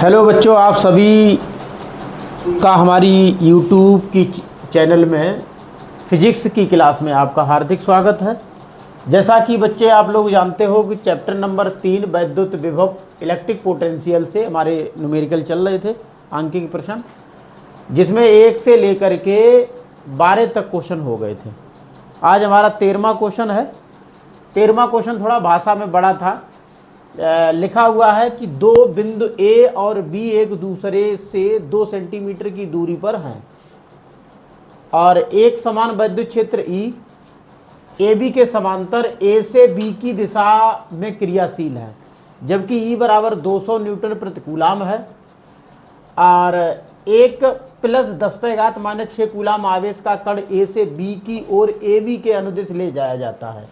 Hello बच्चों, आप सभी का हमारी YouTube की चैनल में फिजिक्स की क्लास में आपका हार्दिक स्वागत है। जैसा कि बच्चे आप लोग जानते हो कि चैप्टर नंबर 3 वैद्युत विभव इलेक्ट्रिक पोटेंशियल से हमारे न्यूमेरिकल चल रहे थे, आंकिक प्रश्न, जिसमें 1 से लेकर के 12 तक क्वेश्चन हो गए थे। आज हमारा 13वां क्वेश्चन है। 13वां क्वेश्चन थोड़ा भाषा में बड़ा था। लिखा हुआ है कि दो बिंदु ए और बी एक दूसरे से 2 सेंटीमीटर की दूरी पर हैं और एक समान वैद्युत क्षेत्र ई ए बी के समांतर ए से बी की दिशा में क्रियाशील है, जबकि ई बराबर 200 न्यूटन प्रति कूलाम है और 1 + 10⁻⁻6 कूलाम आवेश का कण ए से बी की ओर ए बी के अनुदिश ले जाया जाता है।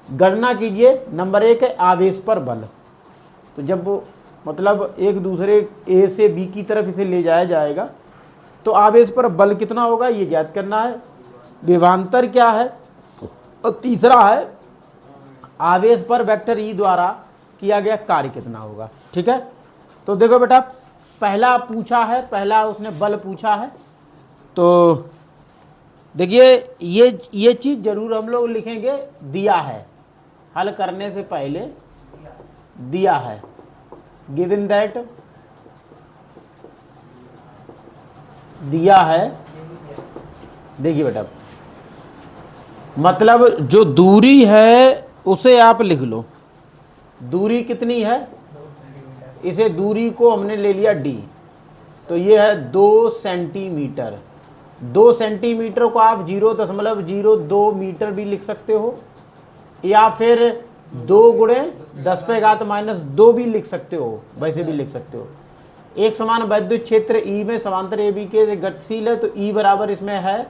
गणना कीजिए। नंबर 1 है आवेश पर बल। तो जब मतलब एक दूसरे ए से बी की तरफ इसे ले जाया जाएगा तो आवेश पर बल कितना होगा ये ज्ञात करना है। विभवांतर क्या है, और तीसरा है आवेश पर वेक्टर ई द्वारा किया गया कार्य कितना होगा। ठीक है, तो देखो बेटा, पहला पूछा है, पहला उसने बल पूछा है। तो देखिए ये चीज़ जरूर हम लोग लिखेंगे, दिया है, हल करने से पहले दिया है, गिवन दैट, दिया है। देखिए बेटा, मतलब जो दूरी है उसे आप लिख लो। दूरी कितनी है, इसे दूरी को हमने ले लिया d, तो ये है 2 सेंटीमीटर। 2 सेंटीमीटर को आप 0.02 मीटर भी लिख सकते हो, या फिर 2 × 10⁻⁻2 भी लिख सकते हो, वैसे भी लिख सकते हो। एक समान वैद्युत क्षेत्र ई में समांतर ए बी के गतिशील है, तो ई बराबर इसमें है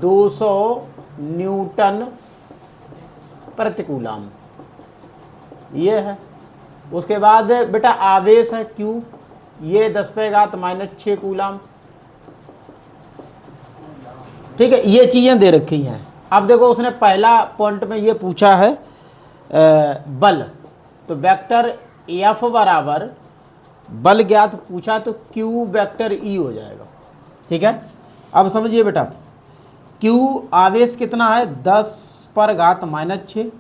200 न्यूटन प्रति कूलाम, ये है। उसके बाद बेटा आवेश है क्यू, ये 10⁻⁻6 कूलाम। ठीक है, ये चीज़ें दे रखी हैं। अब देखो, उसने पहला पॉइंट में ये पूछा है बल, तो वेक्टर एफ बराबर बल ज्ञात पूछा, तो क्यू वेक्टर ई हो जाएगा। ठीक है, अब समझिए बेटा, क्यू आवेश कितना है 10⁻⁻6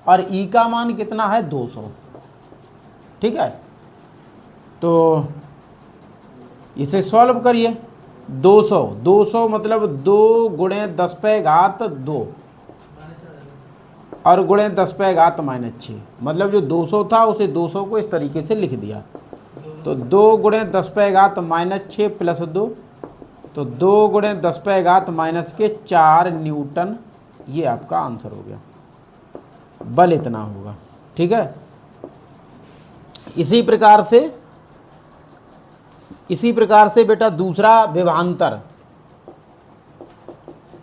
और ई का मान कितना है 200। ठीक है, तो इसे सॉल्व करिए। 200 मतलब 2 × 10⁻2 और × 10⁻⁻6, मतलब जो 200 था उसे 200 को इस तरीके से लिख दिया। तो 2 × 10⁻6 + 2, तो 2 × 10⁻⁻4 न्यूटन, ये आपका आंसर हो गया। बल इतना होगा। ठीक है, इसी प्रकार से बेटा दूसरा विभवांतर,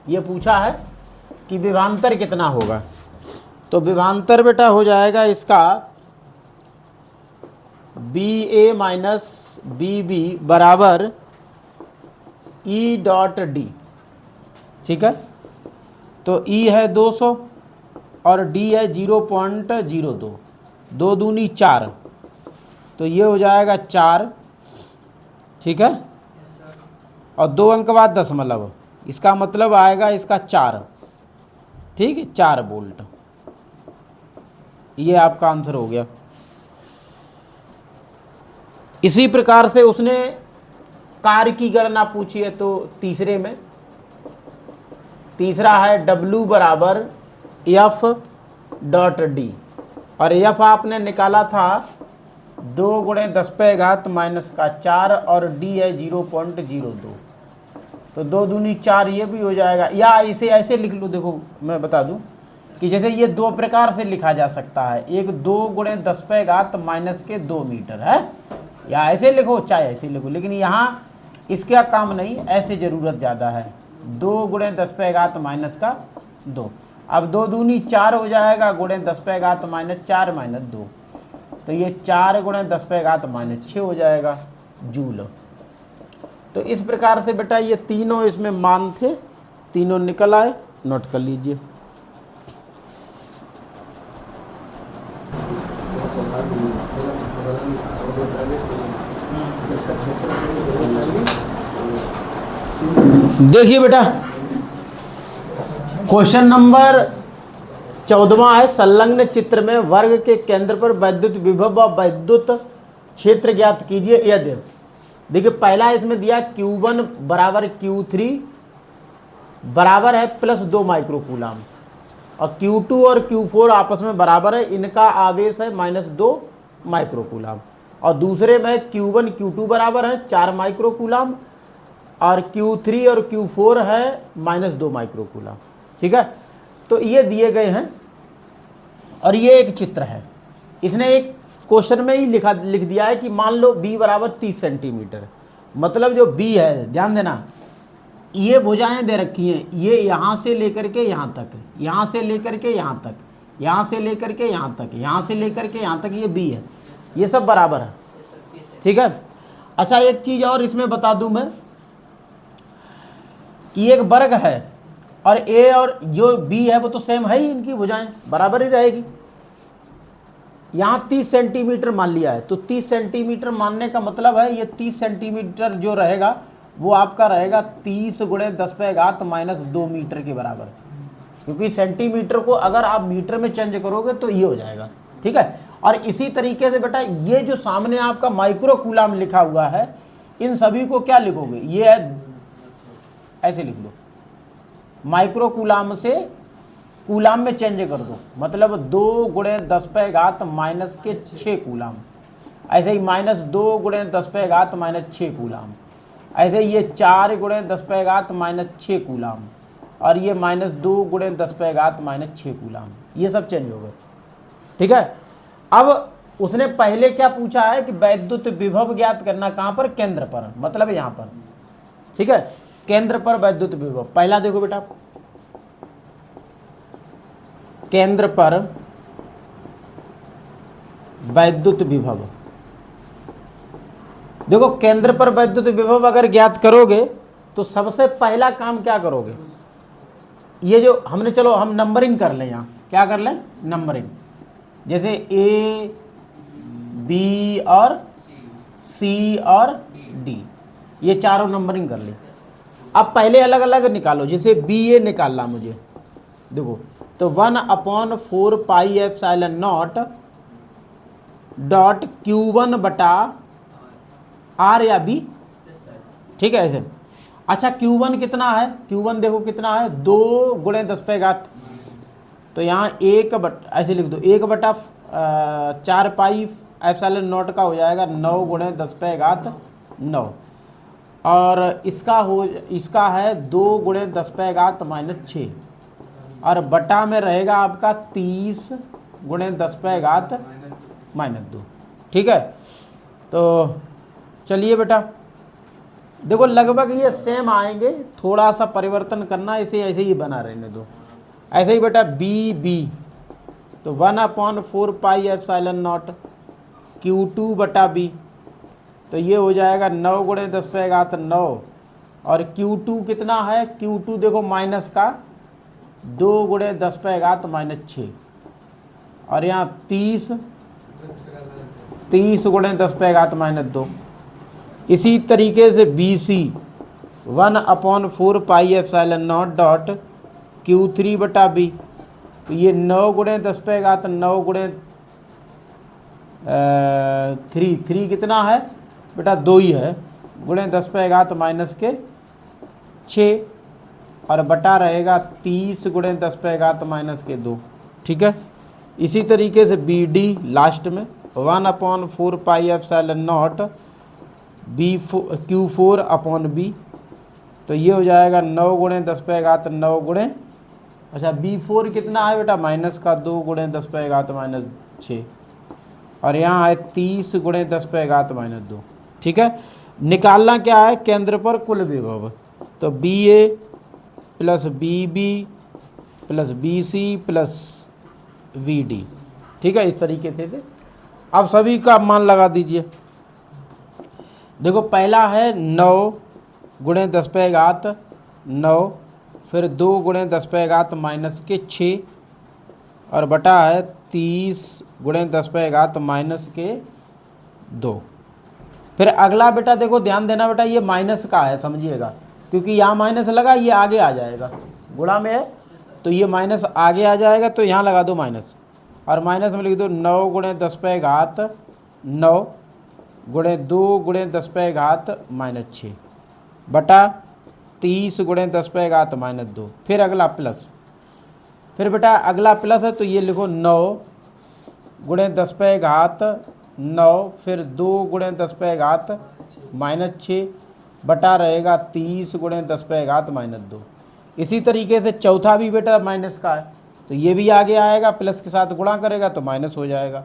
ये पूछा है कि विभवांतर कितना होगा। तो विभवांतर बेटा हो जाएगा इसका BA - BB बराबर E.D। ठीक है, तो E है 200 और D है 0.02, 2 दूनी 4, तो ये हो जाएगा 4। ठीक है, और 2 अंक बाद दशमलव, इसका मतलब आएगा इसका 4। ठीक है, 4 वोल्ट, ये आपका आंसर हो गया। इसी प्रकार से उसने कार्य की गणना पूछी है, तो तीसरे में तीसरा है W बराबर F.D, और F आपने निकाला था 2 × 10⁻⁻4 और D है 0.02, तो 2 दूनी 4, ये भी हो जाएगा। या इसे ऐसे लिख लो, देखो मैं बता दूं कि जैसे ये 2 प्रकार से लिखा जा सकता है। एक 2 × 10⁻2 मीटर है, या ऐसे लिखो चाहे ऐसे लिखो, लेकिन यहाँ इसका काम नहीं, ऐसे ज़रूरत ज़्यादा है। 2 × 10⁻2, अब 2 दूनी 4 हो जाएगा, × 10⁻4 - 2, तो ये 4 × 10⁻6 हो जाएगा जूल। तो इस प्रकार से बेटा ये तीनों इसमें मान थे, तीनों निकल आए, नोट कर लीजिए। देखिए बेटा, क्वेश्चन नंबर 14वां है, संलग्न चित्र में वर्ग के केंद्र पर वैद्युत विभव व वैद्युत क्षेत्र ज्ञात कीजिए यदि। देखिए पहला इसमें दिया Q1 बराबर Q3 बराबर है +2 माइक्रोकूलाम, और Q2 और Q4 आपस में बराबर है, इनका आवेश है -2 माइक्रोकूलाम। और दूसरे में Q1 Q2 बराबर है 4 माइक्रोकूलाम, और Q3 और Q4 है -2 माइक्रोकूलाम। ठीक है, तो ये दिए गए हैं और ये एक चित्र है। इसने एक क्वेश्चन में ही लिख दिया है कि मान लो B बराबर 30 सेंटीमीटर, मतलब जो B है, ध्यान देना, ये भुजाएं दे रखी हैं, ये यहाँ से लेकर के यहाँ तक, यहाँ से लेकर के यहाँ तक, यहाँ से लेकर के यहाँ तक, यहाँ से लेकर के यहाँ तक, ये B है, ये सब बराबर है। ठीक है। अच्छा एक चीज़ और इसमें बता दूं मैं कि एक वर्ग है और A और जो B है वो तो सेम है ही, इनकी भुजाएं बराबर ही रहेगी। यहाँ 30 सेंटीमीटर मान लिया है, तो 30 सेंटीमीटर मानने का मतलब है ये 30 सेंटीमीटर जो रहेगा वो आपका रहेगा 30 × 10⁻⁻2 मीटर के बराबर, क्योंकि सेंटीमीटर को अगर आप मीटर में चेंज करोगे तो ये हो जाएगा। ठीक है। और इसी तरीके से बेटा ये जो सामने आपका माइक्रोकूलाम लिखा हुआ है, इन सभी को क्या लिखोगे, ये है, ऐसे लिख लो, माइक्रोकूलाम से कूलाम में चेंज कर दो, मतलब 2 × 10⁻⁻6 कूलाम, ऐसे ही -2 × 10⁻⁻6 कूलाम, ऐसे ये 4 × 10⁻⁻6 कूलाम, और ये -2 × 10⁻⁻6 कूलाम, ये सब चेंज हो गए। ठीक है। अब उसने पहले क्या पूछा है कि वैद्युत विभव ज्ञात करना, कहाँ पर, केंद्र पर, मतलब यहाँ पर। ठीक है, केंद्र पर वैद्युत विभव। पहला देखो बेटा, केंद्र पर वैद्युत विभव, देखो केंद्र पर वैद्युत विभव अगर ज्ञात करोगे तो सबसे पहला काम क्या करोगे, ये जो हमने, चलो हम नंबरिंग कर लें, यहाँ क्या कर लें, नंबरिंग, जैसे A B और C और D, ये चारों नंबरिंग कर ली। अब पहले अलग अलग निकालो, जैसे BA निकालना मुझे, देखो तो 1/4 πε0 डॉट Q1 बटा R या B। ठीक है, ऐसे। अच्छा Q1 कितना है, Q1 देखो कितना है, 2 × 10⁻, तो यहाँ 1 बटा, ऐसे लिख दो, 1/4 πε0 का हो जाएगा 9 × 10⁻9, और इसका है 2 × 10⁻⁻6, और बटा में रहेगा आपका 30 × 10⁻⁻2। ठीक है, तो चलिए बेटा देखो लगभग ये सेम आएंगे, थोड़ा सा परिवर्तन करना, इसे ऐसे ही बना रहने दो। ऐसे ही बेटा B तो 1/4 πε0 Q2 बटा B, तो ये हो जाएगा 9 × 10⁻9, और Q2 कितना है, Q2 देखो माइनस का 2 × 10⁻6, और यहाँ 30 × 10⁻2। इसी तरीके से BC 1/4 πε0 डॉट Q3 बटा B, तो ये 9 × 10⁻9 × 3 कितना है बेटा, 2 ही है, × 10⁻6, और बटा रहेगा 30 × 10⁻2। ठीक है। इसी तरीके से BD लास्ट में 1/4 πε0 Q4 अपॉन B, तो ये हो जाएगा 9 × 10⁻9 अच्छा B4 कितना है बेटा, माइनस का 2 × 10⁻6, और यहाँ है 30 × 10⁻2। ठीक है। निकालना क्या है, केंद्र पर कुल विभव, तो BA plus BB plus BC plus VD। ठीक है, इस तरीके से अब सभी का मान लगा दीजिए। देखो पहला है 9 × 10⁻9, फिर 2 × 10⁻⁻6, और बटा है 30 × 10⁻2। फिर अगला बेटा देखो ध्यान देना बेटा, ये माइनस का है समझिएगा, क्योंकि यहाँ माइनस लगा, ये आगे आ जाएगा, गुणा में है तो ये माइनस आगे आ जाएगा, तो यहाँ लगा दो माइनस, और माइनस में लिख दो 9 गुणे 10 पे घात 9 गुणे 2 गुणे 10 पे घात -6 बटा 30 गुणे 10 पे घात -2। फिर अगला प्लस, फिर बेटा अगला प्लस है तो ये लिखो 9 गुणे 10 पे घात 9, फिर 2 गुणे 10 पे घात -6 बटा रहेगा 30 गुणे 10 पे घात -2। इसी तरीके से चौथा भी बेटा माइनस का है, तो ये भी आगे आएगा, प्लस के साथ गुणा करेगा तो माइनस हो जाएगा।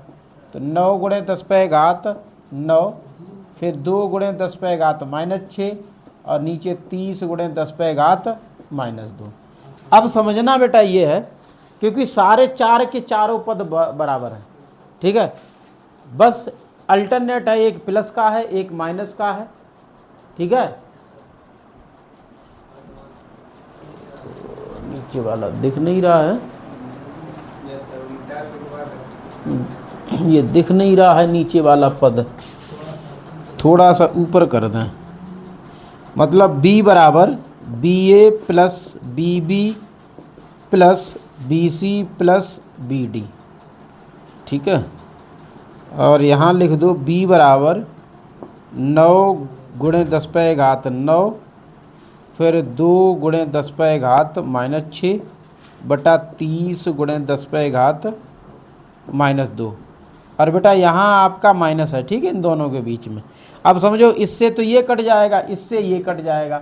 तो 9 गुणे 10 पे घात 9, फिर 2 गुणे 10 पे घात -6 और नीचे 30 गुणे 10 पे घात -2। अब समझना बेटा ये है, क्योंकि सारे चार के चारों पद बराबर हैं, ठीक है, बस अल्टरनेट है, एक प्लस का है एक माइनस का है, ठीक है। नीचे वाला दिख नहीं रहा है, ये दिख नहीं रहा है नीचे वाला पद, थोड़ा सा ऊपर कर दें। मतलब b बराबर BA plus BB plus BC plus BD, ठीक है। और यहाँ लिख दो b बराबर 9 गुणे 10 पे घात 9, फिर 2 गुणे 10 पे घात -6 बटा 30 गुणे 10 पे घात -2। और बेटा यहाँ आपका माइनस है, ठीक है, इन दोनों के बीच में। अब समझो इससे तो ये कट जाएगा, इससे ये कट जाएगा,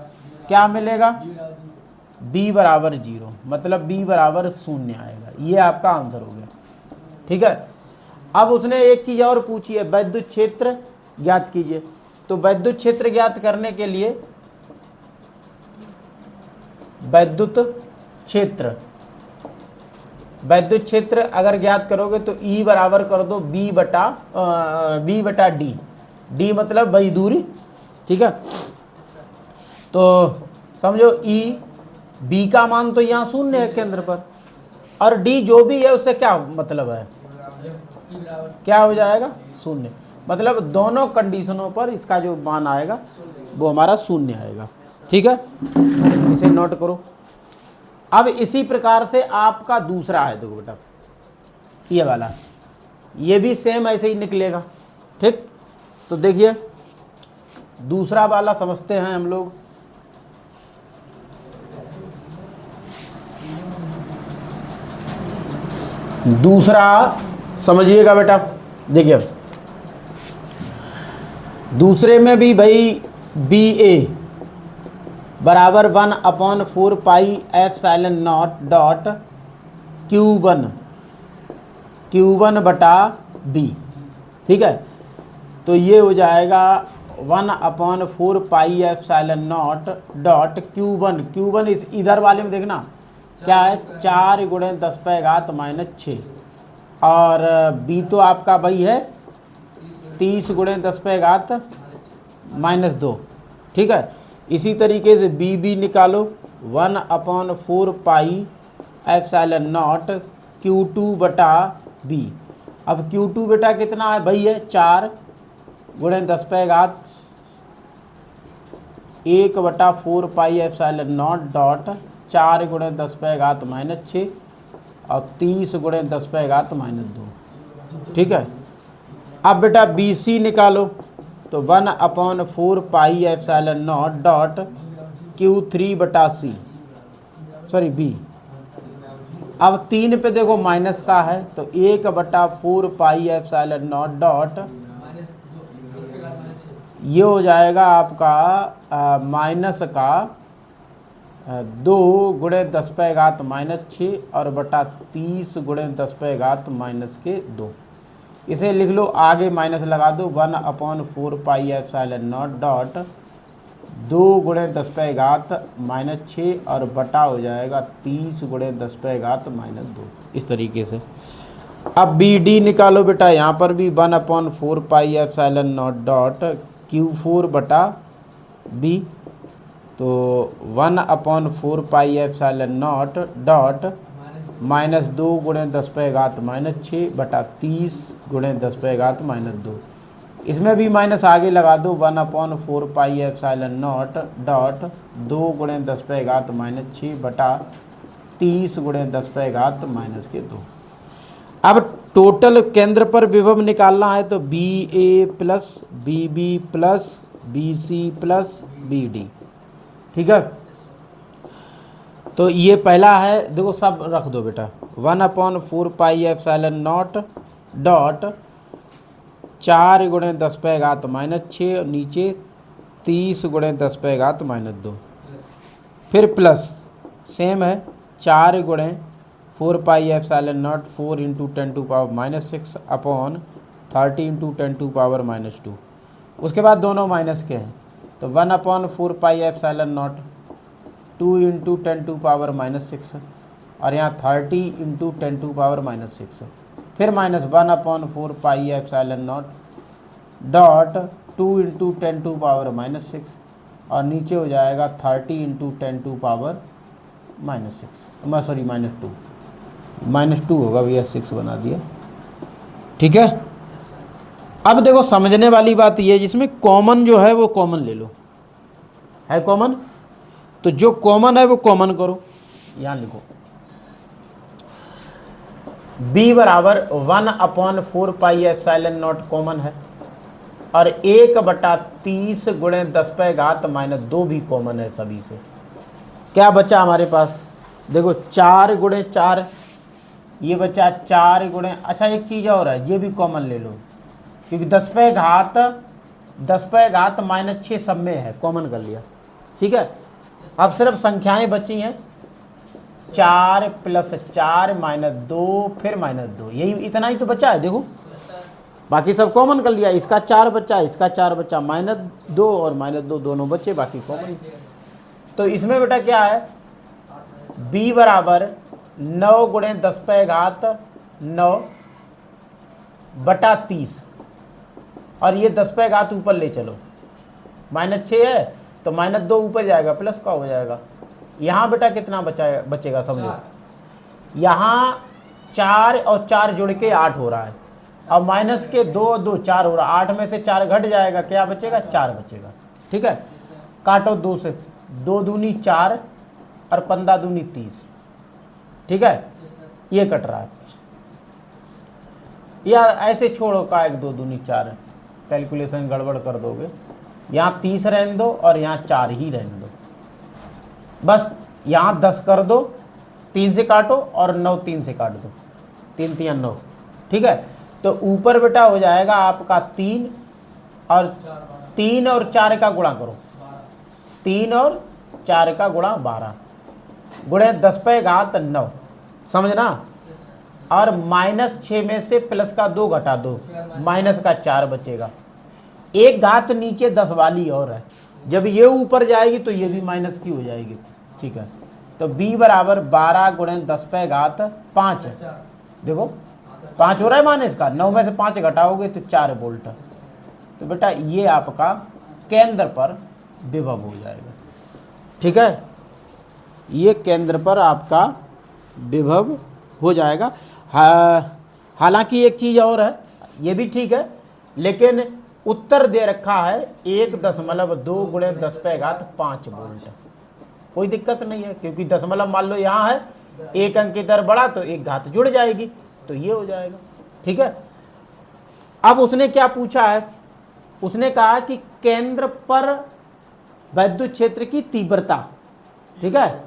क्या मिलेगा, b बराबर 0, मतलब b बराबर 0 आएगा। ये आपका आंसर हो गया, ठीक है। अब उसने एक चीज़ और पूछी है, वैद्युत क्षेत्र ज्ञात कीजिए। तो वैद्युत क्षेत्र ज्ञात करने के लिए वैद्युत क्षेत्र अगर ज्ञात करोगे तो E बराबर कर दो B बटा D मतलब वही दूरी, ठीक है। तो समझो E B का मान तो यहाँ 0 है केंद्र पर, और D जो भी है उससे क्या मतलब है, क्या हो जाएगा 0, मतलब दोनों कंडीशनों पर इसका जो मान आएगा वो हमारा 0 आएगा, ठीक है। इसे नोट करो। अब इसी प्रकार से आपका दूसरा है, देखो बेटा ये वाला, ये भी सेम ऐसे ही निकलेगा, ठीक। तो देखिए दूसरा वाला समझते हैं हम लोग। दूसरा समझिएगा बेटा, देखिए दूसरे में भी भाई BA बराबर 1/4 पाई एप्सिलॉन डॉट Q1 बटा B, ठीक है। तो ये हो जाएगा 1/4 पाई एप्सिलॉन डॉट Q1 इस इधर वाले में देखना क्या है, 4 गुणे 10 पे घात -6, और B तो आपका वही है 30 गुणे 10 पे घात -2, ठीक है। इसी तरीके से BB निकालो, 1/4 पाई एप्सिलॉन Q2 बटा B। अब Q2 बेटा कितना है भाई है 4 गुणे 10 पे घात 1/4 पाई एप्सिलॉन डॉट 4 गुणे 10 पे घात -6 और 30 गुणे 10 पे घात -2, ठीक है। अब बेटा BC निकालो, तो 1/4 पाई एप्सिलॉन डॉट Q3 बटा B। अब 3 पे देखो माइनस का है, तो 1/4 पाई एप्सिलॉन डॉट, ये हो जाएगा आपका माइनस का 2 गुणे 10 पे घात -6 और बटा 30 गुणे 10 पे घात -2। इसे लिख लो, आगे माइनस लगा दो, 1/4 पाई एप्सिलॉन डॉट 2 गुणे 10 पे घात -6 और बटा हो जाएगा 30 गुणे 10 पे घात -2, इस तरीके से। अब BD निकालो बेटा, यहाँ पर भी 1/4 पाई एप्सिलॉन डॉट Q4 बटा B। तो 1/4 पाई एप्सिलॉन डॉट -2 गुणे 10 पे घात -6 बटा 30 गुणे 10 पे घात -2। इसमें भी माइनस आगे लगा दो, 1/4 पाई एप्सिलॉन नॉट डॉट 2 गुणे 10 पे घात -6 बटा 30 गुणे 10 पे घात -2। अब टोटल केंद्र पर विभव निकालना है तो B A plus B B plus B C plus B D. ठीक है, तो ये पहला है, देखो सब रख दो बेटा, 1/4 पाई एप्सिलॉन नॉट डॉट 4 गुणे 10 पे घात -6 और नीचे 30 गुणे 10 पे घात -2, फिर प्लस सेम है 4 गुणे 4 पाई एप्सिलॉन नॉट 4 × 10⁻⁻6 अपॉन 30 × 10⁻⁻2। उसके बाद दोनों माइनस के हैं तो 1/4 पाई एप्सिलॉन नॉट 2 × 10⁻⁻6 और यहाँ 30 × 10⁻⁻6, फिर minus 1/4 pi epsilon not dot 2 × 10⁻⁻6 और नीचे हो जाएगा 30 × 10⁻⁻6 -2 होगा भैया, 6 बना दिया। ठीक है, अब देखो समझने वाली बात ये है, जिसमें कॉमन जो है वो कॉमन ले लो, है कॉमन, तो जो कॉमन है वो कॉमन करो, यहाँ लिखो b बराबर 1/4 पाई एप्सिलॉन नॉट कॉमन है और 1/30 गुणे 10 पे घात -2 भी कॉमन है सभी से। क्या बचा हमारे पास, देखो 4 गुणे 4, ये बचा 4 गुणे, अच्छा एक चीज़ और है, ये भी कॉमन ले लो क्योंकि 10 पे घात -6 सब में है, कॉमन कर लिया। ठीक है, अब सिर्फ संख्याएं बची हैं 4 + 4 -2 फिर -2, यही इतना ही तो बचा है। देखो बाकी सब कॉमन कर लिया, इसका 4 बचा, इसका 4 बचा, -2 और -2 दोनों बचे, बाकी कॉमन। तो इसमें बेटा क्या है, b बराबर 9 गुणे 10 पे घात 9 बटा 30 और ये 10 पे घात ऊपर ले चलो, -6 है तो -2 ऊपर जाएगा, प्लस का हो जाएगा। यहाँ बेटा कितना बचेगा समझो, यहाँ 4 और 4 जुड़ के 8 हो रहा है, और माइनस के 2 और 2 4 हो रहा है, 8 में से 4 घट जाएगा, क्या बचेगा, 4 बचेगा। ठीक है, काटो 2 से, 2 दूनी 4 और 15 दूनी 30। ठीक है, ये कट रहा है यार, ऐसे छोड़ो का 1 2 दूनी 4, कैलकुलेशन गड़बड़ कर दोगे, यहाँ 30 रहने दो और यहाँ 4 ही रहने दो, बस यहाँ 10 कर दो, 3 से काटो और 9 3 से काट दो, 3 3 9। ठीक है, तो ऊपर बेटा हो जाएगा आपका 3 और 4 का गुणा करो, 3 और 4 का गुणा 12 गुणे 10 पे घात 9, समझना, और -6 में से प्लस का 2 घटा दो, माइनस का 4 बचेगा। एक घात नीचे 10 वाली और है, जब ये ऊपर जाएगी तो ये भी माइनस की हो जाएगी। ठीक है, तो b बराबर 12 गुणे 10 पे घात 5 है, देखो 5 हो रहा है माइनस का, 9 में से 5 घटाओगे तो 4 वोल्ट। तो बेटा ये आपका केंद्र पर विभव हो जाएगा। ठीक है, ये केंद्र पर आपका विभव हो जाएगा। हालांकि एक चीज़ और है, ये भी ठीक है, लेकिन उत्तर दे रखा है 1.2 गुणे 10 पे घात 5 वोल्ट। कोई दिक्कत नहीं है, क्योंकि दशमलव मान लो यहाँ है, एक अंक की तरफ बढ़ा तो एक घात जुड़ जाएगी, तो ये हो जाएगा। ठीक है, अब उसने क्या पूछा है, उसने कहा कि केंद्र पर विद्युत क्षेत्र की तीव्रता। ठीक है,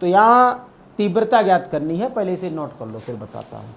तो यहाँ तीव्रता ज्ञात करनी है, पहले इसे नोट कर लो फिर बताता हूँ।